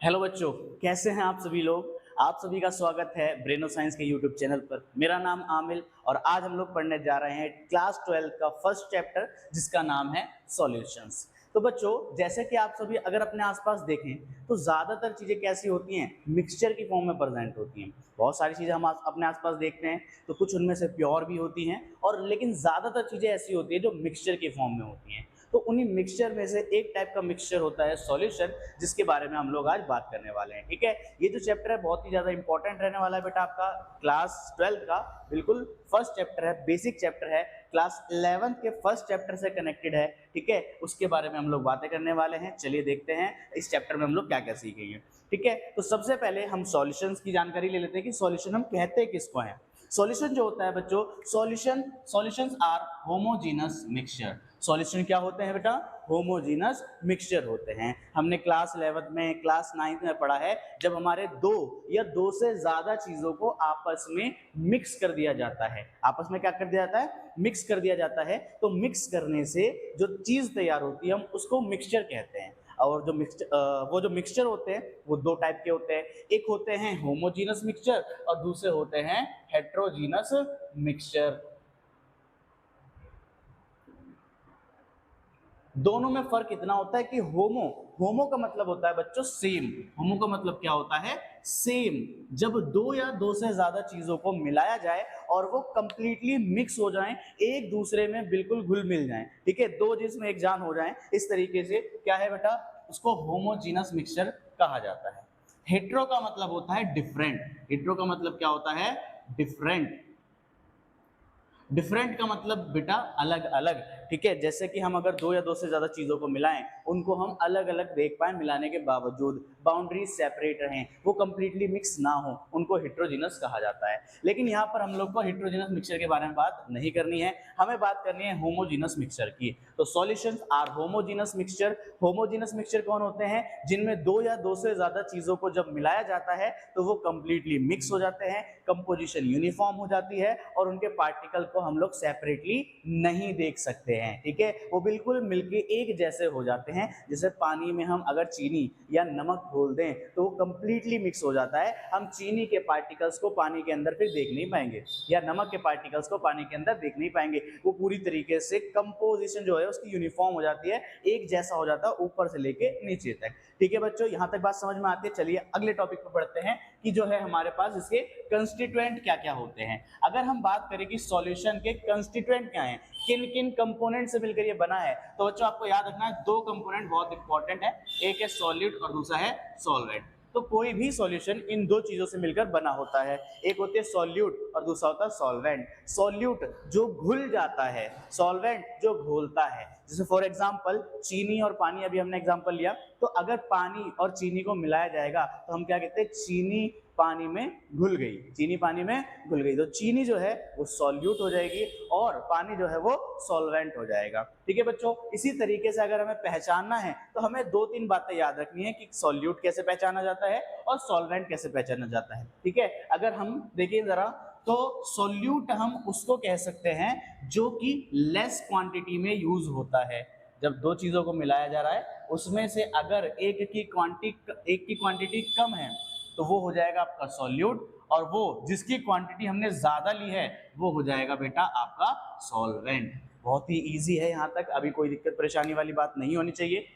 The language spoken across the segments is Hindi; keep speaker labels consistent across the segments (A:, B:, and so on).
A: हेलो बच्चों, कैसे हैं आप सभी लोग। आप सभी का स्वागत है ब्रेनो साइंस के यूट्यूब चैनल पर। मेरा नाम आमिल और आज हम लोग पढ़ने जा रहे हैं क्लास 12 का फर्स्ट चैप्टर जिसका नाम है सॉल्यूशंस। तो बच्चों, जैसे कि आप सभी अगर अपने आसपास देखें तो ज़्यादातर चीज़ें कैसी होती हैं, मिक्सचर की फॉर्म में प्रेजेंट होती हैं। बहुत सारी चीज़ें हम अपने आसपास देखते हैं तो कुछ उनमें से प्योर भी होती हैं और लेकिन ज़्यादातर चीज़ें ऐसी होती हैं जो मिक्सचर की फॉर्म में होती हैं। तो उन्हीं मिक्सचर में से एक टाइप का मिक्सचर होता है सॉल्यूशन, जिसके बारे में हम लोग आज बात करने वाले हैं। ठीक है, ये जो चैप्टर है बहुत ही ज्यादा इंपॉर्टेंट रहने वाला है बेटा आपका क्लास 12 का। बिल्कुल फर्स्ट चैप्टर है, बेसिक चैप्टर है, क्लास 11 के फर्स्ट चैप्टर से कनेक्टेड है। ठीक है, उसके बारे में हम लोग बातें करने वाले हैं। चलिए देखते हैं इस चैप्टर में हम लोग क्या क्या सीखेंगे। ठीक है, तो सबसे पहले हम सॉल्यूशंस की जानकारी ले लेते हैं कि सॉल्यूशन हम कहते किसको हैं। सॉल्यूशन जो होता है बच्चों, solutions are homogeneous mixture. Solution क्या होते हैं बेटा, होमोजीनस मिक्सचर होते हैं। हमने क्लास 11 में, क्लास 9 में पढ़ा है, जब हमारे दो या दो से ज्यादा चीजों को आपस में मिक्स कर दिया जाता है। आपस में क्या कर दिया जाता है, मिक्स कर दिया जाता है। तो मिक्स करने से जो चीज तैयार होती है हम उसको मिक्सचर कहते हैं। और वो जो मिक्सचर होते हैं वो दो टाइप के होते हैं। एक होते हैं होमोजीनस मिक्सचर और दूसरे होते हैं हेट्रोजीनस मिक्सचर। दोनों में फर्क इतना होता है कि होमो का मतलब होता है बच्चों सेम। होमो का मतलब क्या होता है, सेम। जब दो या दो से ज्यादा चीजों को मिलाया जाए और वो कंप्लीटली मिक्स हो जाएं, एक दूसरे में बिल्कुल घुल मिल जाएं। ठीक है, दो जिसमें एक जान हो जाएं, इस तरीके से क्या है बेटा, उसको होमोजीनस मिक्सचर कहा जाता है। हेट्रो का मतलब होता है डिफरेंट। हेट्रो का मतलब क्या होता है, डिफरेंट। डिफरेंट का मतलब बेटा अलग अलग। ठीक है, जैसे कि हम अगर दो या दो से ज्यादा चीजों को मिलाएं, उनको हम अलग अलग देख पाए, मिलाने के बावजूद बाउंड्रीज सेपरेट रहें, वो कंप्लीटली मिक्स ना हो, उनको हेट्रोजीनस कहा जाता है। लेकिन यहाँ पर हम लोग को हेट्रोजीनस मिक्सचर के बारे में बात नहीं करनी है, हमें बात करनी है होमोजीनस मिक्सचर की। तो solutions are homogeneous mixture. Homogeneous mixture कौन होते हैं, जिनमें दो या दो से ज्यादा चीजों को जब मिलाया जाता है तो वो कंप्लीटली मिक्स हो जाते हैं, कंपोजिशन यूनिफॉर्म हो जाती है और उनके पार्टिकल को हम लोग सेपरेटली नहीं देख सकते हैं। ठीक है, वो बिल्कुल मिलके एक जैसे हो जाते हैं। जैसे पानी में हम अगर चीनी या नमक घोल दें तो वो कंप्लीटली मिक्स हो जाता है, हम चीनी के पार्टिकल्स को पानी के अंदर फिर देख नहीं पाएंगे या नमक के पार्टिकल्स को पानी के अंदर देख नहीं पाएंगे। वो पूरी तरीके से कंपोजिशन जो है उसकी यूनिफॉर्म हो जाती है, एक जैसा हो जाता है ऊपर से लेके नीचे तक। ठीक है बच्चों, यहां तक बात समझ में आती है। चलिए अगले टॉपिक पर बढ़ते हैं कि जो है हमारे पास इसके कंस्टिट्यूएंट क्या क्या होते हैं। अगर हम बात करें कि सॉल्यूशन के कंस्टिट्यूएंट क्या हैं, किन किन कंपोनेंट से मिलकर ये बना है, तो बच्चों आपको याद रखना है दो कंपोनेंट बहुत इंपॉर्टेंट है, एक है सॉल्यूट और दूसरा है सॉल्वेंट। तो कोई भी सॉल्यूशन इन दो चीजों से मिलकर बना होता है, एक होती है सॉल्यूट और दूसरा होता है सॉल्वेंट। सॉल्यूट जो घुल जाता है, सॉल्वेंट जो घोलता है। जैसे फॉर एग्जांपल चीनी और पानी, अभी हमने एग्जांपल लिया, तो अगर पानी और चीनी को मिलाया जाएगा तो हम क्या कहते हैं, चीनी पानी में घुल गई, चीनी पानी में घुल गई। तो चीनी जो है वो सॉल्यूट हो जाएगी और पानी जो है वो सॉल्वेंट हो जाएगा। ठीक है बच्चों, इसी तरीके से अगर हमें पहचानना है तो हमें दो तीन बातें याद रखनी है कि सॉल्यूट कैसे पहचाना जाता है और सॉल्वेंट कैसे पहचाना जाता है। ठीक है, अगर हम देखिए जरा, तो सॉल्यूट हम उसको कह सकते हैं जो कि लेस क्वांटिटी में यूज होता है। जब दो चीजों को मिलाया जा रहा है उसमें से अगर एक की क्वांटिटी कम है तो वो हो जाएगा आपका सॉल्यूट, और वो जिसकी क्वांटिटी हमने ज्यादा ली है वो हो जाएगा बेटा आपका सॉल्वेंट। बहुत ही इजी है, यहाँ तक अभी कोई दिक्कत परेशानी वाली बात नहीं होनी चाहिए।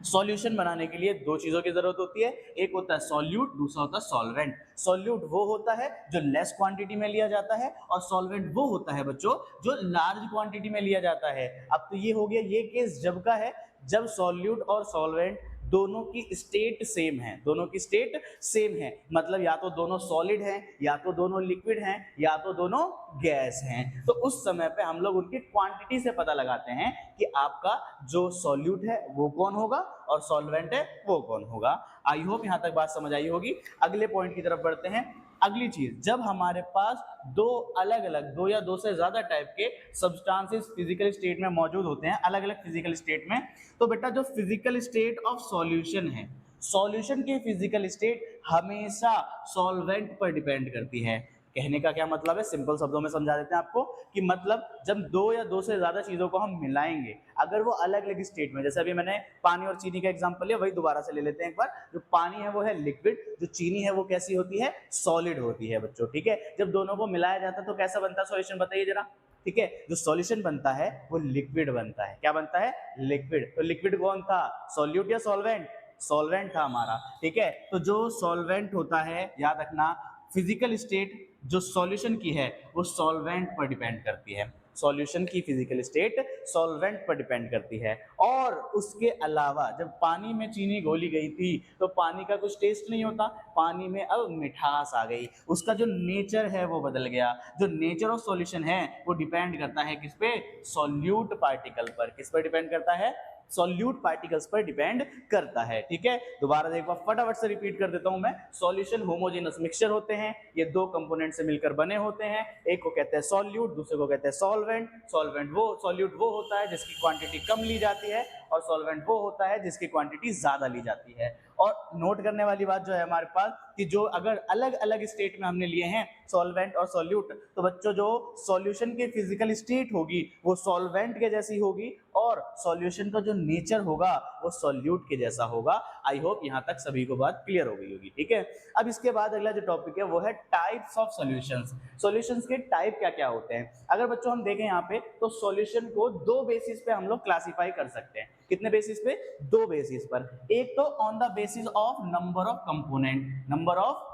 A: सॉल्यूशन बनाने के लिए दो चीजों की जरूरत होती है, एक होता है सॉल्यूट, दूसरा होता है सॉल्वेंट। सॉल्यूट वो होता है जो लेस क्वांटिटी में लिया जाता है और सॉल्वेंट वो होता है बच्चों जो लार्ज क्वांटिटी में लिया जाता है। अब तो ये हो गया, ये केस जब का है जब सॉल्यूट और सॉल्वेंट दोनों की स्टेट सेम है, दोनों की स्टेट सेम है, मतलब या तो दोनों सॉलिड हैं, या तो दोनों लिक्विड हैं, या तो दोनों गैस हैं। तो उस समय पे हम लोग उनकी क्वांटिटी से पता लगाते हैं कि आपका जो सॉल्यूट है वो कौन होगा और सॉल्वेंट है वो कौन होगा। आई होप यहां तक बात समझ आई होगी। अगले पॉइंट की तरफ बढ़ते हैं। अगली चीज, जब हमारे पास दो अलग अलग, दो या दो से ज्यादा टाइप के सब्सटेंसेस फिजिकल स्टेट में मौजूद होते हैं, अलग अलग फिजिकल स्टेट में, तो बेटा जो फिजिकल स्टेट ऑफ सॉल्यूशन है, सॉल्यूशन की फिजिकल स्टेट हमेशा सॉल्वेंट पर डिपेंड करती है। कहने का क्या मतलब है, सिंपल शब्दों में समझा देते हैं आपको कि मतलब जब दो या दो से ज्यादा चीजों को हम मिलाएंगे, अगर वो अलग अलग स्टेट में, जैसे अभी मैंने पानी और चीनी का एग्जांपल लिया, वही दोबारा से ले लेते हैं एक बार। जो पानी है वो है लिक्विड, जो चीनी है वो कैसी होती है, सॉलिड होती है बच्चों, ठीक है। जब दोनों को मिलाया जाता है तो कैसा बनता है सॉल्यूशन, बताइए जरा, ठीक है। जो सॉल्यूशन बनता है वो लिक्विड बनता है, क्या बनता है, लिक्विड। तो लिक्विड कौन था, सॉल्यूट या सॉल्वेंट, सॉल्वेंट था हमारा, ठीक है। तो जो सॉल्वेंट होता है, याद रखना, फिजिकल स्टेट जो सॉल्यूशन की है वो सॉल्वेंट पर डिपेंड करती है, सॉल्यूशन की फिजिकल स्टेट सॉल्वेंट पर डिपेंड करती है। और उसके अलावा जब पानी में चीनी घोली गई थी तो पानी का कुछ टेस्ट नहीं होता, पानी में अब मिठास आ गई, उसका जो नेचर है वो बदल गया। जो नेचर ऑफ सॉल्यूशन है वो डिपेंड करता है किस पे, सॉल्यूट पार्टिकल पर। किस पर डिपेंड करता है, सॉल्यूट पार्टिकल्स पर डिपेंड करता है, ठीक है। दोबारा एक बार फटाफट से रिपीट कर देता हूं मैं। सॉल्यूशन होमोजेनस मिक्सचर होते हैं, ये दो कंपोनेंट से मिलकर बने होते हैं, एक को कहते हैं सॉल्यूट, दूसरे को कहते हैं सॉल्वेंट। सॉल्वेंट वो, सॉल्यूट वो होता है जिसकी क्वांटिटी कम ली जाती है, और सॉल्वेंट वो होता है जिसकी क्वांटिटी ज्यादा ली जाती है। और नोट करने वाली बात जो है हमारे पास कि जो अगर अलग अलग स्टेट में हमने लिए हैं सॉल्वेंट और सॉल्यूट, तो बच्चों जो सॉल्यूशन की फिजिकल स्टेट होगी वो सॉल्वेंट के जैसी होगी, और सॉल्यूशन का जो नेचर होगा वो सॉल्यूट के जैसा होगा। आई होप यहाँ तक सभी को बात क्लियर हो गई होगी, ठीक है। अब इसके बाद अगला जो टॉपिक है वो है टाइप्स ऑफ सॉल्यूशंस। सॉल्यूशंस के टाइप क्या क्या होते हैं, अगर बच्चों हम देखें यहाँ पे तो सॉल्यूशन को दो बेसिस पे हम लोग क्लासिफाई कर सकते हैं। कितने बेसिस पे, दो बेसिस पर। एक तो on the basis of number of component, number of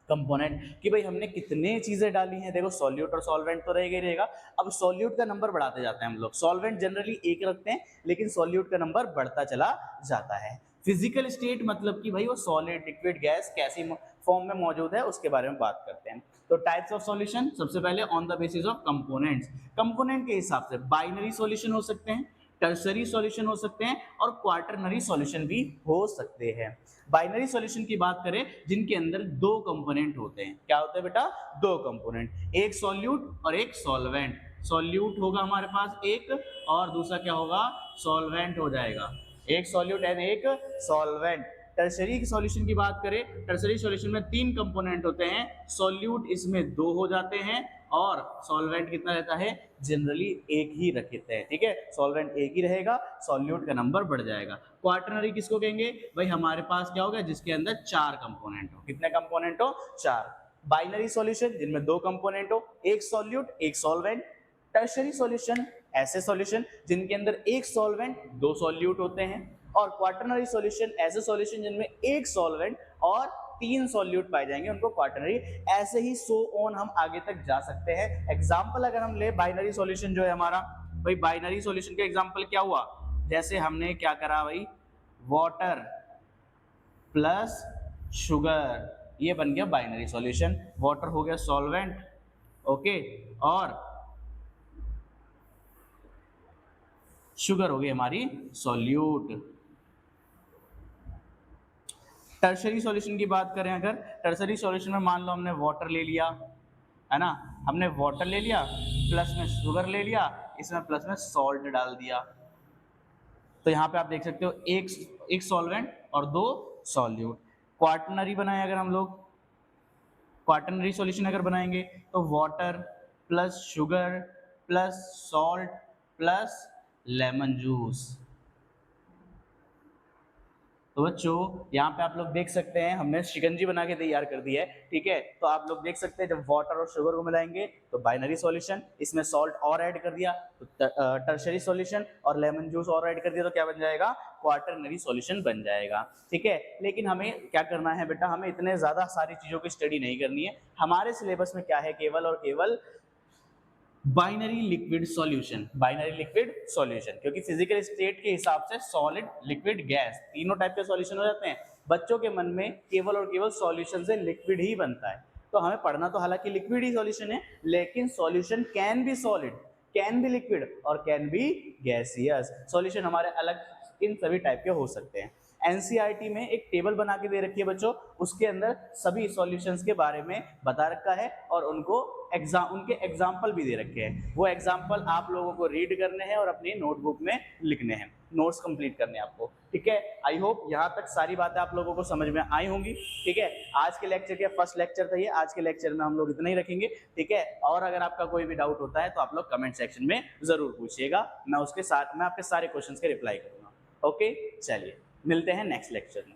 A: component, कि भाई हमने कितने चीजें डाली हैं। देखो सॉल्यूट और सॉल्वेंट तो रहेगा ही रहेगा, अब सॉल्यूट का नंबर बढ़ाते जाते हैं हम लोग, सॉल्वेंट जनरली एक रखते हैं लेकिन सॉल्यूट का नंबर बढ़ता चला जाता है। फिजिकल स्टेट मतलब कि भाई वो सॉलिड, लिक्विड, गैस कैसी फॉर्म में मौजूद है उसके बारे में बात करते हैं। तो टाइप्स ऑफ सॉल्यूशन, सबसे पहले on the basis of components, component के हिसाब से बाइनरी सॉल्यूशन हो सकते हैं, टर्सरी सॉल्यूशन हो सकते हैं, और क्वार्टरनरी सॉल्यूशन भी हो सकते हैं। बाइनरी सॉल्यूशन की बात करें जिनके अंदर दो कंपोनेंट होते हैं, क्या होते हैं बेटा, दो कंपोनेंट, एक सॉल्यूट और एक सॉल्वेंट। सॉल्यूट होगा हमारे पास एक, और दूसरा क्या होगा, सॉल्वेंट हो जाएगा, एक सॉल्यूट एंड एक सॉल्वेंट। टर्सरी सॉल्यूशन की बात करें, टर्सरी सॉल्यूशन में तीन कंपोनेंट होते हैं, सॉल्यूट इसमें दो हो जाते हैं, और सॉल्वेंट कितना रहता है, जनरली एक ही रखते हैं, ठीक है। सॉल्वेंट एक ही रहेगा, सॉल्यूट का नंबर बढ़ जाएगा। क्वार्टरनरी किसको कहेंगे, भाई हमारे पास क्या होगा, जिसके अंदर चार कंपोनेंट हो। कितने कंपोनेंट हो, चार। बाइनरी सॉल्यूशन जिनमें दो कंपोनेंट हो, एक सॉल्यूट एक सॉल्वेंट। टर्शरी सॉल्यूशन ऐसे सॉल्यूशन जिनके अंदर एक सॉल्वेंट दो सॉल्यूट होते हैं, और क्वार्टरनरी सॉल्यूशन ऐसे सॉल्यूशन जिनमें एक सॉल्वेंट और तीन सॉल्यूट पाए जाएंगे, उनको क्वार्टरनरी। ऐसे ही सो ऑन हम आगे तक जा सकते हैं। एग्जांपल अगर हम ले बाइनरी सॉल्यूशन जो है हमारा, भाई बाइनरी सॉल्यूशन का एग्जांपल क्या हुआ, जैसे हमने क्या करा भाई, वाटर प्लस शुगर, ये बन गया बाइनरी सॉल्यूशन। वाटर हो गया सॉल्वेंट, ओके, और शुगर हो गई हमारी सॉल्यूट। टर्शरी सॉल्यूशन की बात करें अगर, टर्शरी सॉल्यूशन में मान लो हमने वाटर ले लिया, है ना, हमने वाटर ले लिया, प्लस में शुगर ले लिया, इसमें प्लस में सॉल्ट डाल दिया, तो यहाँ पे आप देख सकते हो एक सॉल्वेंट और दो सॉल्यूट। क्वार्टनरी बनाए अगर हम लोग, क्वार्टनरी सॉल्यूशन अगर बनाएंगे तो water plus sugar plus salt plus lemon juice. तो बच्चों यहाँ पे आप लोग देख सकते हैं हमने शिकंजी बना के तैयार कर दी है, ठीक है। तो आप लोग देख सकते हैं जब वाटर और शुगर को मिलाएंगे तो बाइनरी सॉल्यूशन, इसमें सॉल्ट और ऐड कर दिया तो टर्शरी सॉल्यूशन, और लेमन जूस और ऐड कर दिया तो क्या बन जाएगा, क्वार्टरनरी सॉल्यूशन बन जाएगा, ठीक है। लेकिन हमें क्या करना है बेटा, हमें इतने ज्यादा सारी चीजों की स्टडी नहीं करनी है। हमारे सिलेबस में क्या है, केवल और केवल binary liquid solution, binary liquid solution, क्योंकि फिजिकल स्टेट के हिसाब से सॉलिड, लिक्विड, गैस तीनों टाइप के सॉल्यूशन हो जाते हैं। बच्चों के मन में केवल और केवल सॉल्यूशन से लिक्विड ही बनता है, तो हमें पढ़ना तो हालांकि लिक्विड ही सॉल्यूशन है, लेकिन solution can be solid, can be liquid और कैन बी गैसियस। सॉल्यूशन हमारे अलग इन सभी टाइप के हो सकते हैं। एनसीईआरटी में एक टेबल बना के दे रखी है बच्चों, उसके अंदर सभी सॉल्यूशंस के बारे में बता रखा है, और उनको उनके एग्जाम्पल भी दे रखे हैं। वो एग्जाम्पल आप लोगों को रीड करने हैं और अपनी नोटबुक में लिखने हैं। नोट्स कंप्लीट करने आपको, ठीक है। आई होप यहाँ तक सारी बातें आप लोगों को समझ में आई होंगी, ठीक है। आज के लेक्चर के फर्स्ट लेक्चर था ये, आज के लेक्चर में हम लोग इतना ही रखेंगे, ठीक है। और अगर आपका कोई भी डाउट होता है तो आप लोग कमेंट सेक्शन में जरूर पूछिएगा, मैं उसके साथ में आपके सारे क्वेश्चंस के रिप्लाई करूंगा। ओके, चलिए मिलते हैं नेक्स्ट लेक्चर में।